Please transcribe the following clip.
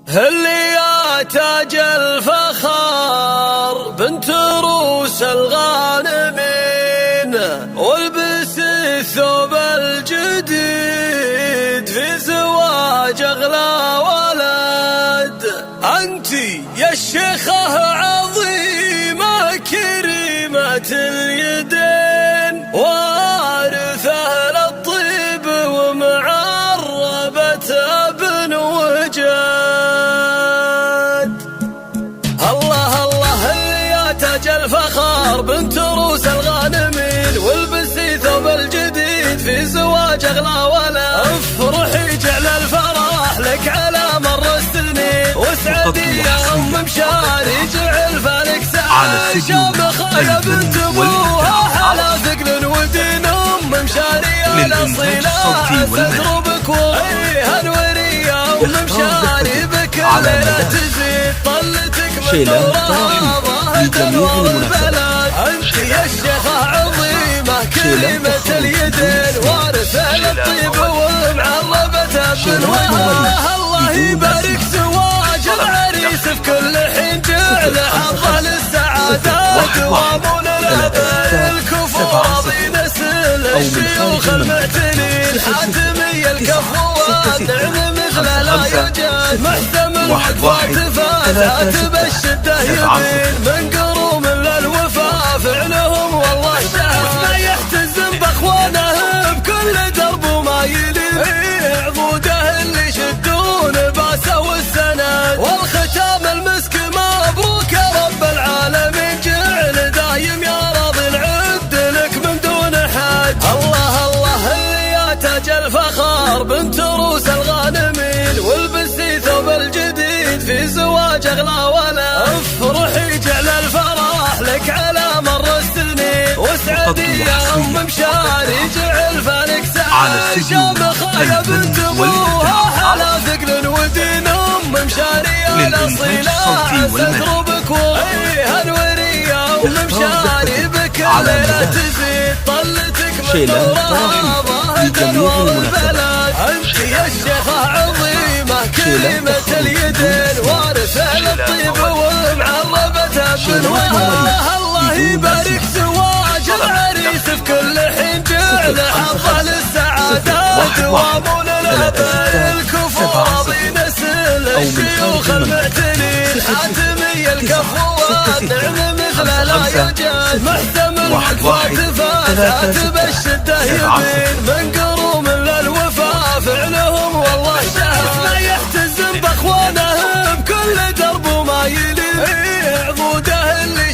اللي يا تاج الفخار بنت روس الغانمين، والبس الثوب الجديد في زواج اغلى ولد. انتي يا الشيخة عظيمة كريمة اليدين، وارثة للطيب ومعربة ابن وجد. الله الله اللي يا تاج الفخار بنت روس الغانمين، والبسي ثوب الجديد في زواج اغلى ولد. افرحي جعل الفرح لك على مر السنين، واسعدي يا ام مشاري جعل فالك سعد. شامخة يا بنت ابوها حلا ثقل ودين، ام مشاري الاصيلة تدربك وهي انوري يا ام مشاري بك الليلة تزيد طلتك من ترابها تنور البلد. انت يا الشيخة عظيمة كريمة اليدين، وارثة للطيب ومعربة ابن وجه. الله يبارك زواج العريس في كل حين، جعل حظه للسعادات وامون الكفو راضي نسل الشيوخ المعتنين. حاتمي الكفوات نعم مثل لا يوجد، محتم الوقفات فاتات بالشدة يبين. من قروم للوفا فعلهم والله شهد، ما يحتزم باخوانه بكل درب وما يلين. عضوده اللي يشدون باسه والسند، والختام المسك مبروك يا رب العالمين. جعل دايم يا راضي العد لك من دون حد. الله الله اللي يا تاج الفخار بنت روس الغانمين، والبسي ثوب الجديد في زواج اغلى ولد. افرحي جعل الفرح لك على مر السنين، واسعدي يا ام مشاري جعل فالك سعد. شامخة يا بنت ابوها حلا ثقل ودين، ام مشاري الاصيلة تدربك وهي انوري يا ام مشاري بك الليلة تزيد طلتك من ترابها تنور البلد. انت يا الشيخة عظيمة كريمة اليدين، وارثة للطيب ومعربة ابن وجه. الله يبارك زواج العريس في كل حين، جعل حظه للسعادات وامون الكفو راضي نسل الشيوخ المعتنين. حاتمي الكفوات نعم مثل لا يوجد، محتم الوقفات فاتات بالشدة يبين. من قروم للوفا فعلهم والله شهد، ما يحتزم باخوانه بكل درب وما يلين. عضوده اللي